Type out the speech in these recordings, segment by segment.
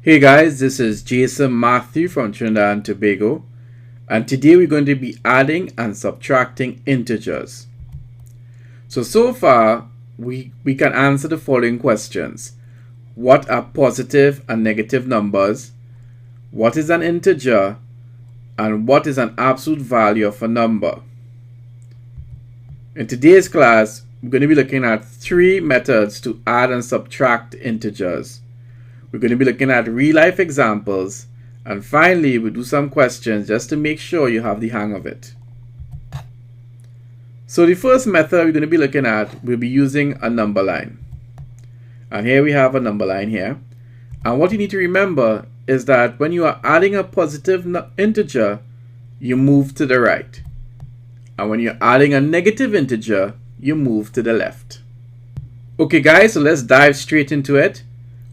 Hey guys, this is Jason Matthew from Trinidad and Tobago, and today we're going to be adding and subtracting integers. So far we can answer the following questions. What are positive and negative numbers? What is an integer? And what is an absolute value of a number? In today's class, we're going to be looking at 3 methods to add and subtract integers. We're going to be looking at real-life examples, and finally we'll do some questions just to make sure you have the hang of it. So the first method we're going to be looking at, we'll be using a number line. And here we have a number line here. And what you need to remember is that when you are adding a positive integer, you move to the right. And when you're adding a negative integer, you move to the left. Okay guys, so let's dive straight into it.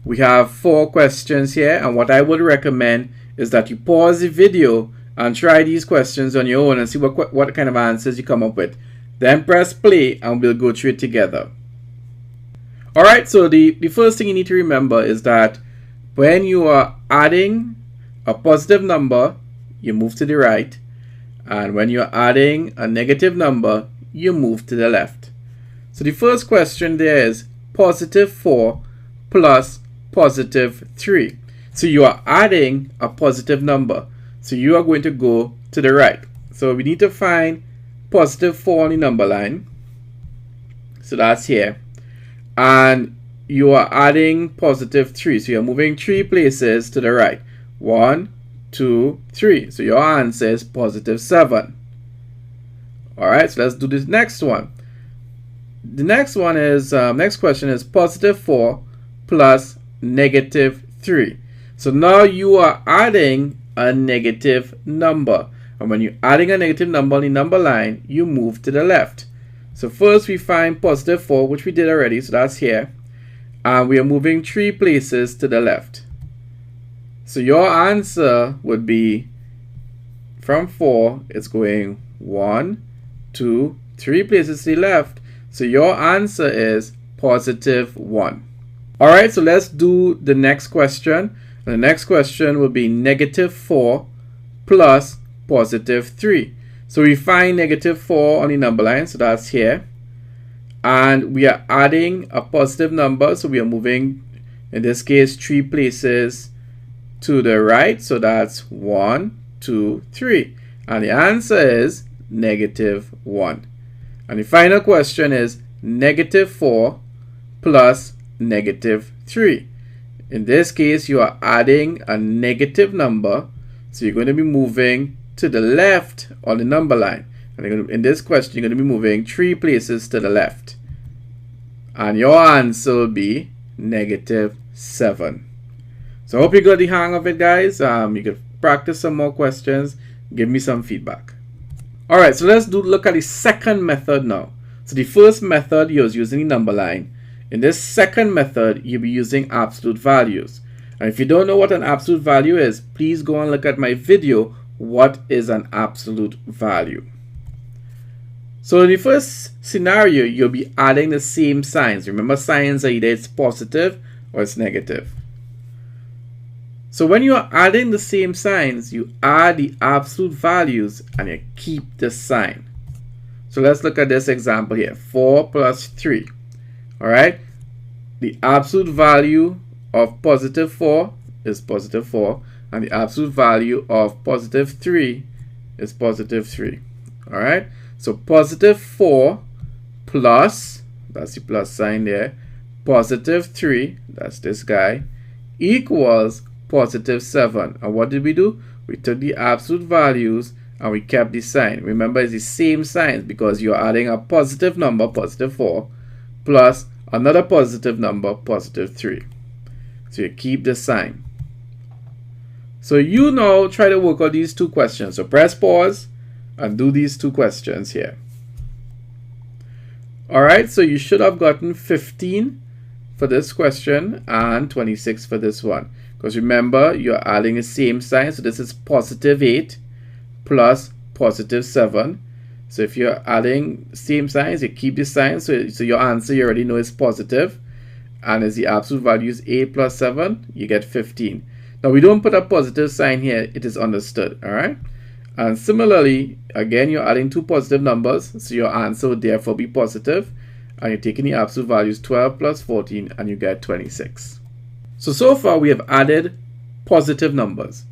We have 4 questions here, and what I would recommend is that you pause the video and try these questions on your own and see what kind of answers you come up with. Then press play and we'll go through it together. Alright, so the first thing you need to remember is that when you are adding a positive number, you move to the right, and when you're adding a negative number, you move to the left. So the first question there is positive 4 plus positive 3. So you are adding a positive number. So you are going to go to the right. So we need to find positive 4 on the number line. So that's here. And you are adding positive 3. So you're moving 3 places to the right. 1, 2, 3. So your answer is positive 7. Alright, so let's do this next one. The next one is, next question is positive 4 plus negative 3. So now you are adding a negative number, and when you're adding a negative number on the number line, you move to the left. So first we find positive 4, which we did already, so that's here, and we are moving 3 places to the left. So your answer would be, from 4 it's going 1, 2, 3 places to the left. So your answer is positive 1. Alright, so let's do the next question. The next question will be negative 4 plus positive 3. So we find negative 4 on the number line, so that's here. And we are adding a positive number, so we are moving, in this case, 3 places to the right. So that's 1, 2, 3. And the answer is negative 1. And the final question is negative 4 plus negative 3. In this case, you are adding a negative number, so you're going to be moving to the left on the number line. And in this question, you're going to be moving 3 places to the left. And your answer will be negative 7. So I hope you got the hang of it, guys. You can practice some more questions, give me some feedback. Alright, so let's look at the second method now. So the first method, you was using the number line. In this second method, you'll be using absolute values. And if you don't know what an absolute value is, please go and look at my video, What is an Absolute Value? So in the first scenario, you'll be adding the same signs. Remember, signs are either it's positive or it's negative. So when you are adding the same signs, you add the absolute values and you keep the sign. So let's look at this example here, 4 plus 3. Alright, the absolute value of positive 4 is positive 4, and the absolute value of positive 3 is positive 3. Alright, so positive 4 plus, that's the plus sign there, positive 3, that's this guy, equals positive 7. And what did we do? We took the absolute values and we kept the sign. Remember, it's the same signs because you're adding a positive number, positive 4, plus another positive number, positive 3. So you keep the sign. So you now try to work out these 2 questions. So press pause and do these 2 questions here. Alright, so you should have gotten 15 for this question and 26 for this one. Because remember, you're adding the same sign. So this is positive 8 plus positive 7. So if you're adding same signs, you keep the sign. So your answer you already know is positive. And as the absolute value is 8 plus 7, you get 15. Now we don't put a positive sign here, it is understood, all right? And similarly, again, you're adding two positive numbers, so your answer would therefore be positive, and you're taking the absolute values 12 plus 14, and you get 26. So far we have added positive numbers.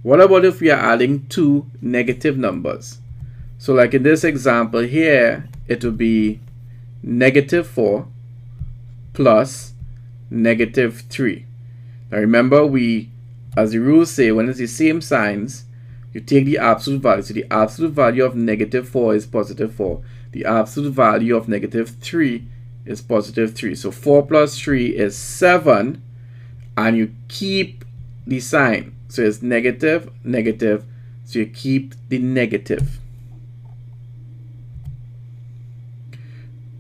What about if we are adding two negative numbers? So like in this example here, it would be -4 plus -3. Now remember, as the rules say, when it's the same signs, you take the absolute value. So the absolute value of -4 is +4. The absolute value of -3 is +3. So 4 plus 3 is 7, and you keep the sign. So it's negative, negative, so you keep the negative.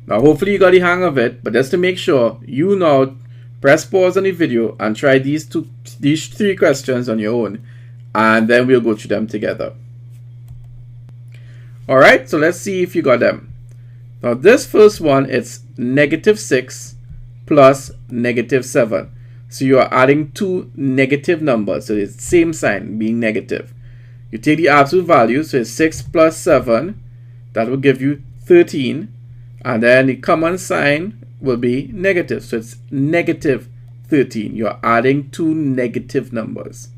Now hopefully you got the hang of it, but just to make sure, you now press pause on the video and try these three questions on your own, and then we'll go through them together. Alright, so let's see if you got them. Now this first one, it's -6 plus -7. So you are adding two negative numbers, so it's the same sign, being negative. You take the absolute value, so it's 6 plus 7, that will give you 13, and then the common sign will be negative, so it's -13. You're adding two negative numbers.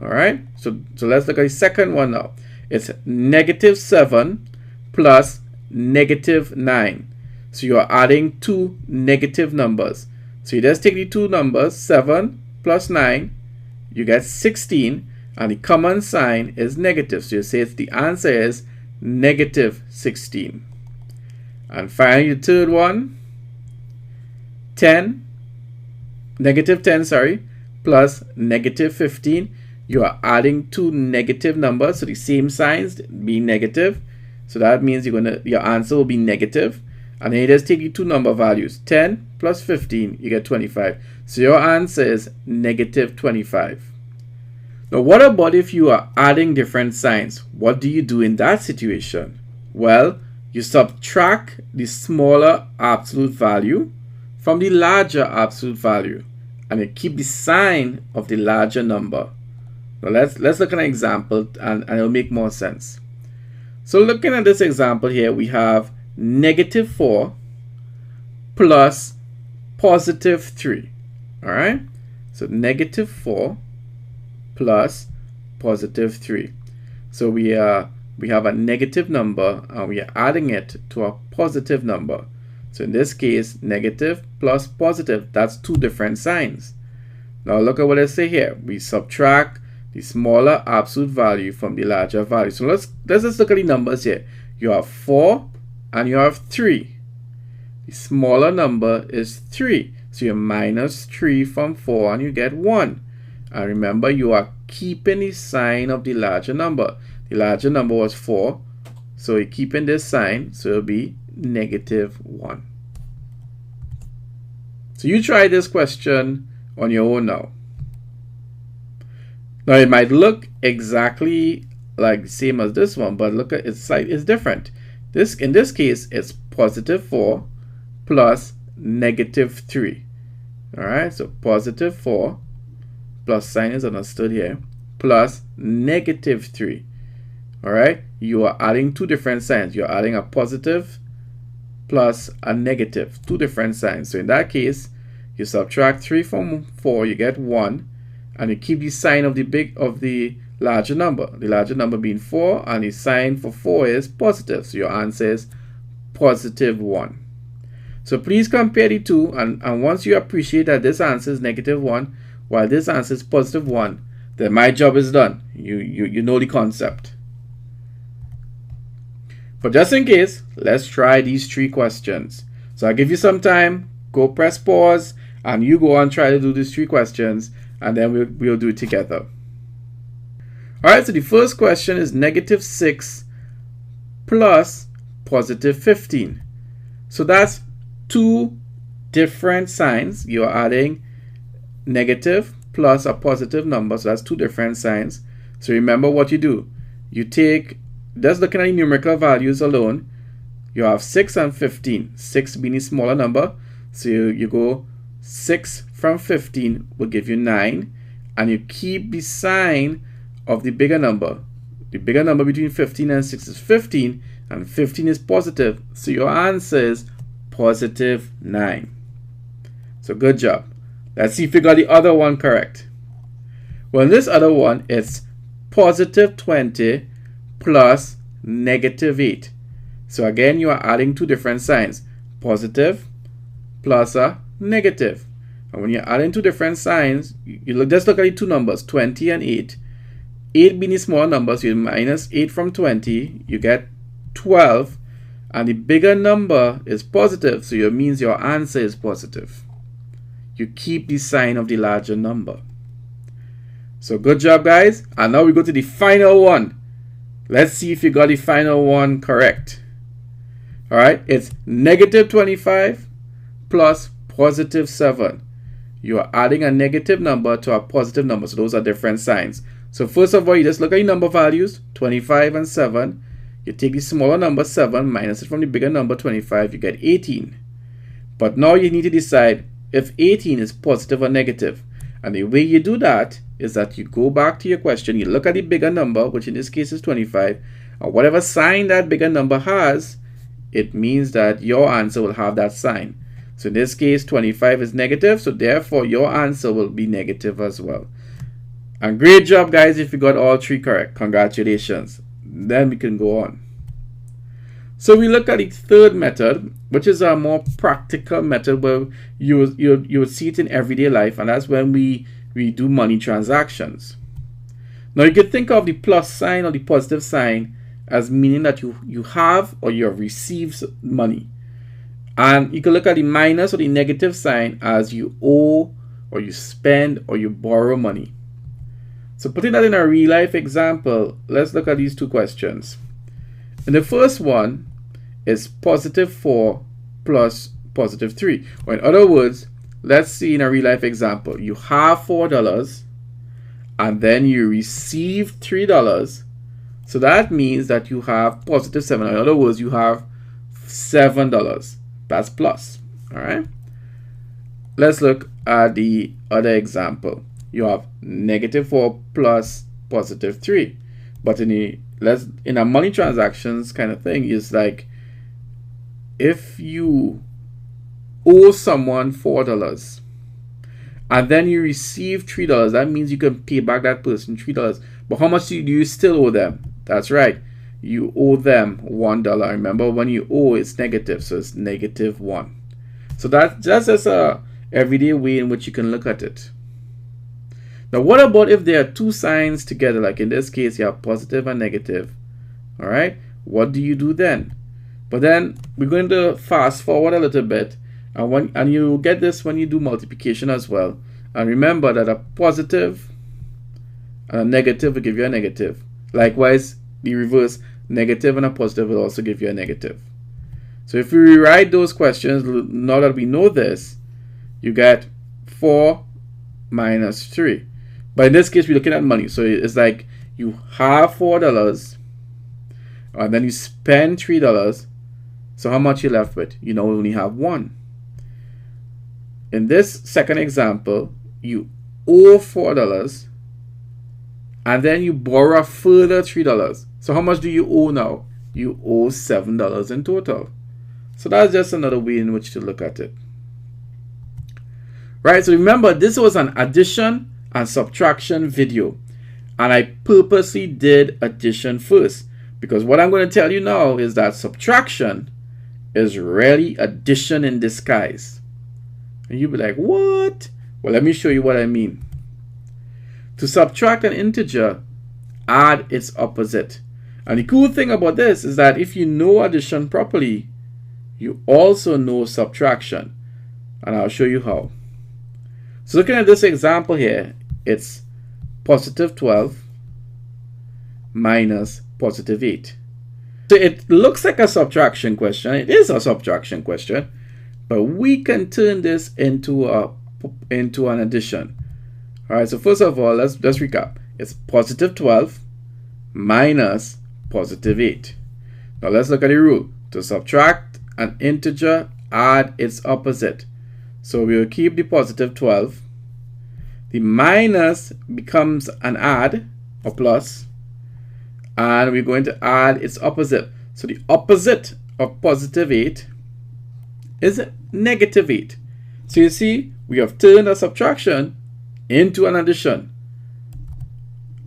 Alright, so let's look at the second one now. It's -7 plus -9. So you're adding two negative numbers. So you just take the two numbers, 7 plus 9, you get 16, and the common sign is negative. So you say the answer is -16. And finally, the third one, -10, plus -15. You are adding two negative numbers, so the same signs being negative. So that means your answer will be negative. And then you just take the two number values, 10 plus 15, you get 25. So your answer is -25. Now what about if you are adding different signs? What do you do in that situation? Well, you subtract the smaller absolute value from the larger absolute value, and you keep the sign of the larger number. Now let's look at an example, and it'll make more sense. So looking at this example here, we have -4 plus +3. Alright? So -4 plus +3. So we have a negative number, and we are adding it to a positive number. So in this case, negative plus positive, that's two different signs. Now look at what I say here. We subtract the smaller absolute value from the larger value. So let's just look at the numbers here. You have 4 and you have 3. The smaller number is 3. So you minus 3 from 4 and you get 1. And remember, you are keeping the sign of the larger number. The larger number was 4. So you're keeping this sign, so it'll be -1. So you try this question on your own now. Now it might look exactly like the same as this one, but look at its side is different. In this case, it's +4 plus -3. Alright, so +4 plus sign is understood here, plus -3. Alright, you are adding two different signs. You're adding a positive plus a negative, two different signs. So in that case, you subtract 3 from 4, you get 1, and you keep the sign of the larger number. The larger number being 4, and the sign for 4 is positive. So your answer is +1. So please compare the two, and once you appreciate that this answer is -1, while this answer is +1, then my job is done. You know the concept. But just in case, let's try these 3 questions. So I'll give you some time, go press pause, and you go and try to do these 3 questions, and then we'll do it together. Alright, so the first question is -6 plus +15. So that's two different signs. You're adding negative plus a positive number, so that's two different signs. So remember what you do. You take, just looking at the numerical values alone, you have 6 and 15. 6 being a smaller number, so you go 6 from 15 will give you 9, and you keep the sign of the bigger number. The bigger number between 15 and 6 is 15, and 15 is positive, so your answer is positive 9. So good job. Let's see if you got the other one correct. Well, in this other one, it's positive 20 plus negative 8. So again, you are adding two different signs, positive plus a negative. And when you're adding two different signs, just look at the two numbers, 20 and 8. 8 being the small number, so you minus 8 from 20, you get 12. And the bigger number is positive, so it means your answer is positive. You keep the sign of the larger number. So good job, guys. And now we go to the final one. Let's see if you got the final one correct. All right, it's negative 25 plus positive 7. You are adding a negative number to a positive number, so those are different signs. So first of all, you just look at your number values, 25 and 7. You take the smaller number 7, minus it from the bigger number 25, you get 18. But now you need to decide if 18 is positive or negative. And the way you do that is that you go back to your question, you look at the bigger number, which in this case is 25, and whatever sign that bigger number has, it means that your answer will have that sign. So in this case, 25 is negative, so therefore your answer will be negative as well. And great job, guys, if you got all three correct. Congratulations. Then we can go on. So we look at the third method, which is a more practical method where you would see it in everyday life, and that's when we do money transactions. Now you can think of the plus sign or the positive sign as meaning that you have or you have received money. And you can look at the minus or the negative sign as you owe or you spend or you borrow money. So putting that in a real life example, let's look at these two questions. And the first one is positive 4 plus positive 3. Or in other words, let's see in a real life example, you have $4 and then you receive $3. So that means that you have positive 7. In other words, you have $7. That's plus. All right. Let's look at the other example. You have negative 4 plus positive 3. But in a money transactions kind of thing, is like if you owe someone $4 and then you receive $3, that means you can pay back that person $3. But how much do you still owe them? That's right. You owe them $1. Remember, when you owe, it's negative, so it's negative 1. So that's just a everyday way in which you can look at it. Now, what about if there are two signs together? Like in this case, you have positive and negative. All right. What do you do then? But then we're going to fast forward a little bit, and you get this when you do multiplication as well. And remember that a positive and a negative will give you a negative. Likewise, the reverse, negative and a positive will also give you a negative. So if we rewrite those questions, now that we know this, you get 4 minus 3. But in this case, we're looking at money. So it's like you have $4 and then you spend $3. So how much you left with? You now only have 1. In this second example, you owe $4 and then you borrow a further $3. So how much do you owe now? You owe $7 in total. So that's just another way in which to look at it. Right, so remember, this was an addition and subtraction video, and I purposely did addition first, because what I'm going to tell you now is that subtraction is really addition in disguise. And you'll be like, what? Well, let me show you what I mean. To subtract an integer, add its opposite. And the cool thing about this is that if you know addition properly, you also know subtraction. And I'll show you how. So looking at this example here, it's positive 12 minus positive 8. So it looks like a subtraction question. It is a subtraction question, but we can turn this into an addition. All right, so first of all, let's recap. It's positive 12 minus positive 8. Now let's look at the rule. To subtract an integer, add its opposite. So we'll keep the positive 12. The minus becomes an add or plus, and we're going to add its opposite. So the opposite of positive 8 is negative 8. So you see, we have turned a subtraction into an addition.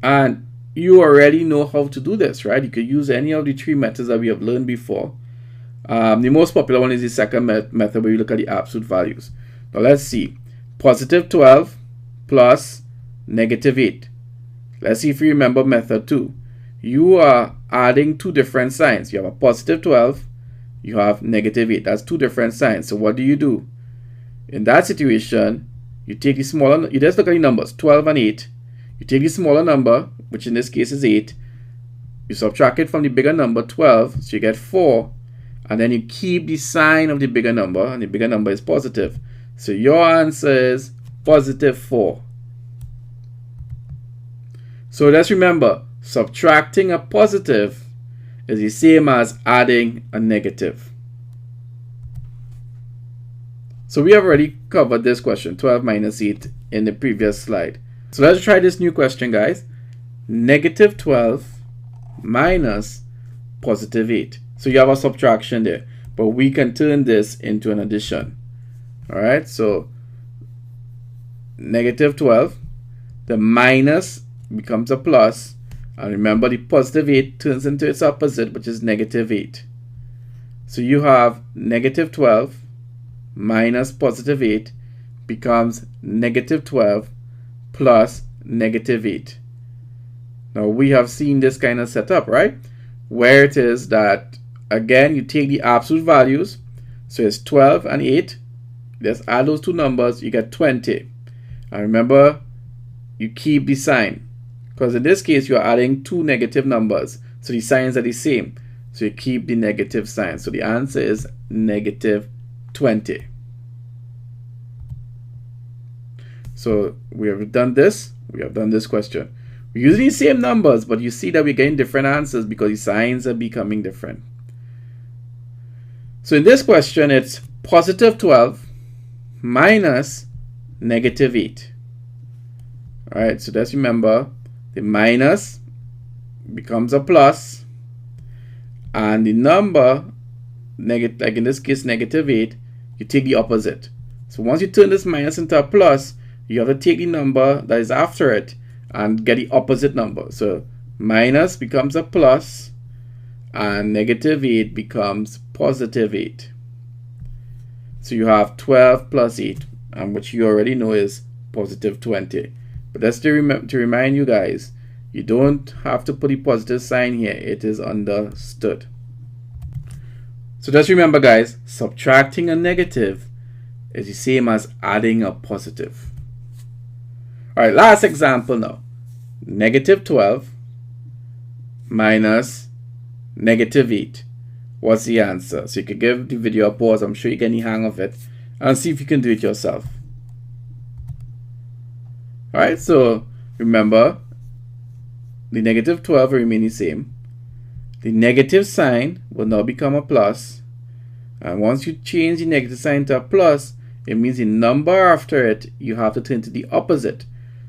And you already know how to do this, right? You could use any of the three methods that we have learned before. The most popular one is the second method, where you look at the absolute values. Now let's see. Positive 12 plus negative 8. Let's see if you remember method 2. You are adding two different signs. You have a positive 12, you have negative 8. That's two different signs. So what do? In that situation, you take the smaller, you just look at the numbers, 12 and 8. You take the smaller number, which in this case is 8. You subtract it from the bigger number, 12, so you get 4. And then you keep the sign of the bigger number, and the bigger number is positive. So your answer is positive 4. So let's remember, subtracting a positive is the same as adding a negative. So we have already covered this question, 12 minus 8, in the previous slide. So let's try this new question, guys. Negative 12 minus positive 8. So you have a subtraction there, but we can turn this into an addition. All right, so negative 12, the minus becomes a plus, and remember the positive 8 turns into its opposite, which is negative 8. So you have negative 12 minus positive 8 becomes negative 12 plus negative 8. Now we have seen this kind of setup, right? Where it is that, again, you take the absolute values. So it's 12 and 8. Just add those two numbers, you get 20. And remember, you keep the sign, because in this case, you're adding two negative numbers. So the signs are the same. So you keep the negative sign. So the answer is negative 20. So we have done this. We have done this question. We're using the same numbers, but you see that we're getting different answers because the signs are becoming different. So in this question, it's positive 12 minus negative 8. All right, so let's remember the minus becomes a plus, and the number, negative, like in this case, negative 8, you take the opposite. So once you turn this minus into a plus, you have to take the number that is after it and get the opposite number. So minus becomes a plus, and negative 8 becomes positive 8. So you have 12 plus 8, and which you already know is positive 20. But that's to remind you guys, you don't have to put the positive sign here. It is understood. So just remember, guys, subtracting a negative is the same as adding a positive. All right, last example now. Negative 12 minus negative 8. What's the answer? So you can give the video a pause. I'm sure you get the hang of it, and see if you can do it yourself. All right, so remember, the negative 12 will remain the same. The negative sign will now become a plus. And once you change the negative sign to a plus, it means the number after it, you have to turn to the opposite.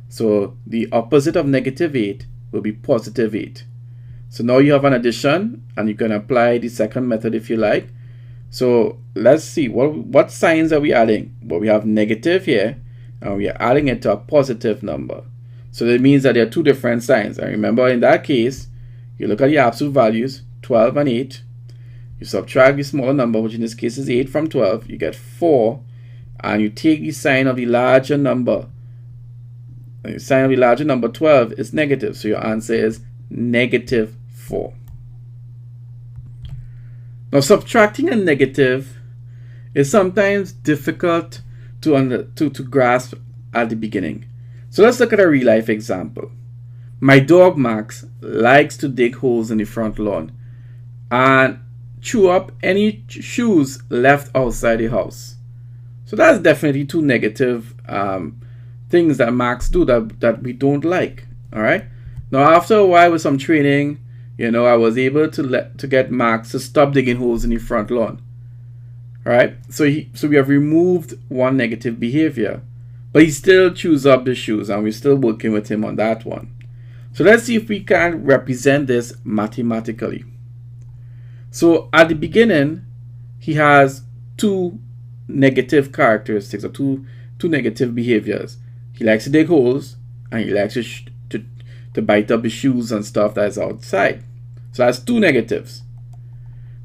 So the opposite of negative 8 will be positive 8. So now you have an addition, and you can apply the second method if you like. So let's see, what signs are we adding? Well, we have negative here, and we are adding it to a positive number. So that means that there are two different signs. And remember, in that case, you look at the absolute values, 12 and 8. You subtract the smaller number, which in this case is 8, from 12. You get 4. And you take the sign of the larger number. And the sign of the larger number, 12, is negative. So your answer is negative 4. Now, subtracting a negative is sometimes difficult to grasp at the beginning. So let's look at a real life example. My dog Max likes to dig holes in the front lawn and chew up any shoes left outside the house. So that's definitely two negative things that Max do that we don't like. All right. Now, after a while with some training, I was able to get Max to stop digging holes in the front lawn. All right. So we have removed one negative behavior. But he still chews up the shoes, and we're still working with him on that one. So let's see if we can represent this mathematically. So at the beginning, he has two negative characteristics, or two negative behaviors. He likes to dig holes, and he likes to bite up the shoes and stuff that's outside. So that's two negatives.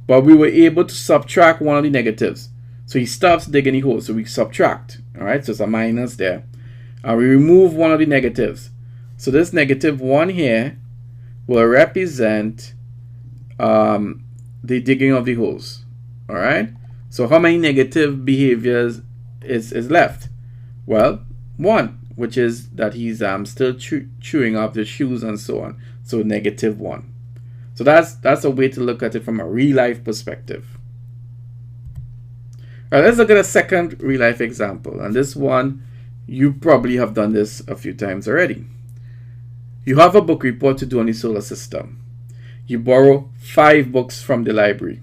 But we were able to subtract one of the negatives. So he stops digging the holes, so we subtract. Alright, so it's a minus there. And we remove one of the negatives. So this -1 here will represent the digging of the holes. Alright, so how many negative behaviors is left? Well, 1, which is that he's still chewing up the shoes and so on. So -1. So that's a way to look at it from a real life perspective. All right, let's look at a second real life example. And this one, you probably have done this a few times already. You have a book report to do on the solar system. You borrow 5 books from the library.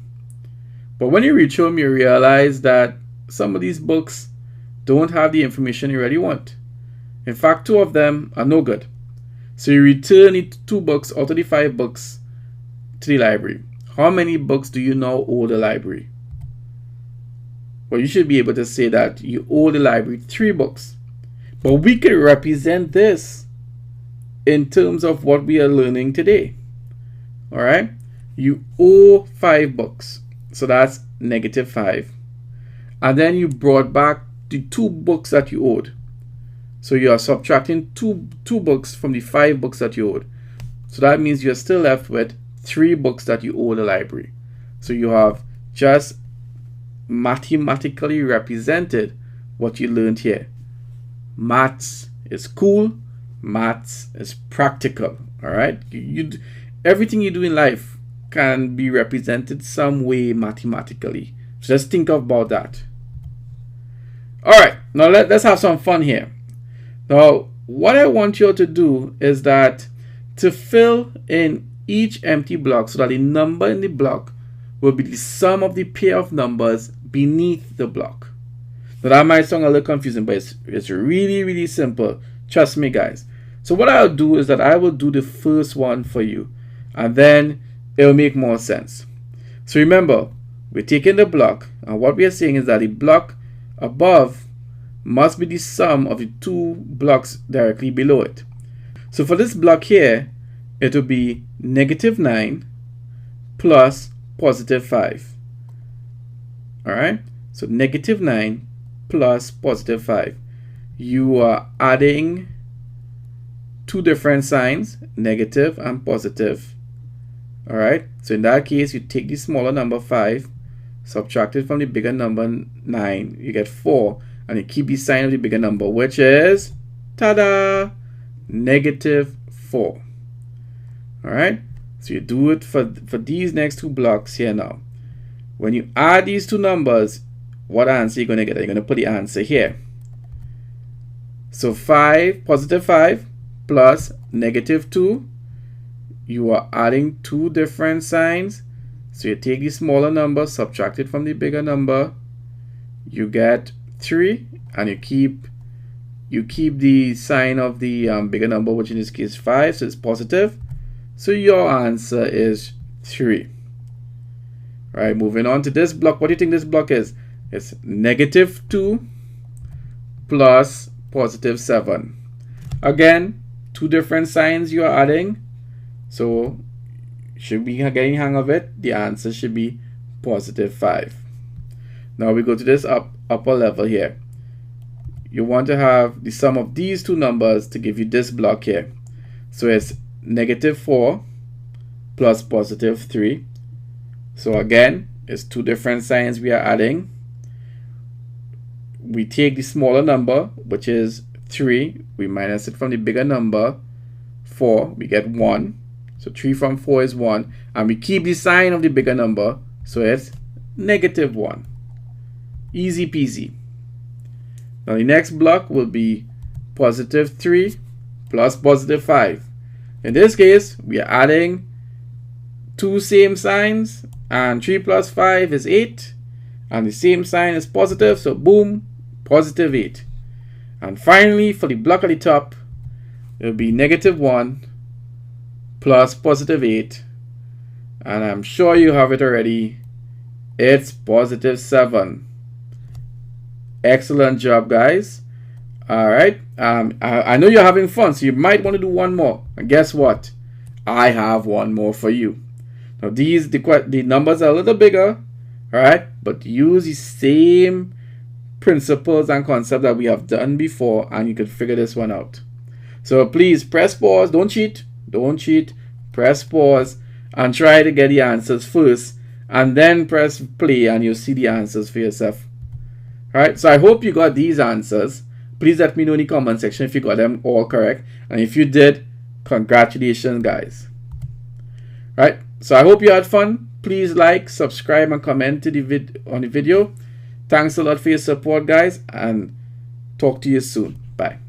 But when you reach home, you realize that some of these books don't have the information you really want. In fact, 2 of them are no good. So you return the 2 books out of the 5 books to the library. How many books do you now owe the library? Well, you should be able to say that you owe the library 3 books. But we could represent this in terms of what we are learning today. All right? You owe 5 books. So that's -5. And then you brought back the 2 books that you owed. So you are subtracting two books from the 5 books that you owed. So that means you're still left with 3 books that you owe the library. So you have just mathematically represented what you learned here. Maths is cool. Maths is practical. All right. Everything you do in life can be represented some way mathematically. So just think about that. All right. Now let's have some fun here. Now, what I want you to do is that to fill in each empty block so that the number in the block will be the sum of the pair of numbers beneath the block. Now that might sound a little confusing, but it's really, really simple. Trust me, guys. So what I'll do is that I will do the first one for you, and then it'll make more sense. So remember, we're taking the block, and what we are saying is that the block above must be the sum of the 2 blocks directly below it. So for this block here, it will be -9 plus +5. All right, so -9 plus +5. You are adding 2 different signs, negative and positive. All right, so in that case, you take the smaller number 5, subtract it from the bigger number 9, you get 4, and you keep the sign of the bigger number, which is, ta-da, -4. All right, so you do it for these next 2 blocks here now. When you add these 2 numbers, what answer are you going to get? You're going to put the answer here. So 5, +5 plus -2, you are adding 2 different signs. So you take the smaller number, subtract it from the bigger number, you get 3, and you keep the sign of the bigger number, which in this case 5, so it's positive. So your answer is 3. All right, moving on to this block. What do you think this block is? It's -2 plus +7. Again, 2 different signs you are adding. So should be getting the hang of it. The answer should be +5. Now we go to this upper level here. You want to have the sum of these 2 numbers to give you this block here. So it's -4 plus +3. So again, it's 2 different signs we are adding. We take the smaller number, which is 3, we minus it from the bigger number, 4, we get 1. So 3 from 4 is 1, and we keep the sign of the bigger number, so it's -1. Easy peasy. Now the next block will be +3 plus +5. In this case, we are adding 2 same signs, and 3 plus 5 is 8, and the same sign is positive, so boom, +8. And finally, for the block at the top, it will be -1 plus +8. And I'm sure you have it already. It's +7. Excellent job, guys. All right. I know you're having fun, so you might want to do one more. And guess what? I have one more for you. Now, the numbers are a little bigger, all right? But use the same principles and concepts that we have done before, and you can figure this one out. So please press pause. Don't cheat. Don't cheat. Press pause and try to get the answers first, and then press play, and you'll see the answers for yourself. All right. So I hope you got these answers. Please let me know in the comment section if you got them all correct, and if you did, congratulations, guys. All right. So I hope you had fun. Please like, subscribe, and comment to on the video. Thanks a lot for your support, guys, and talk to you soon. Bye.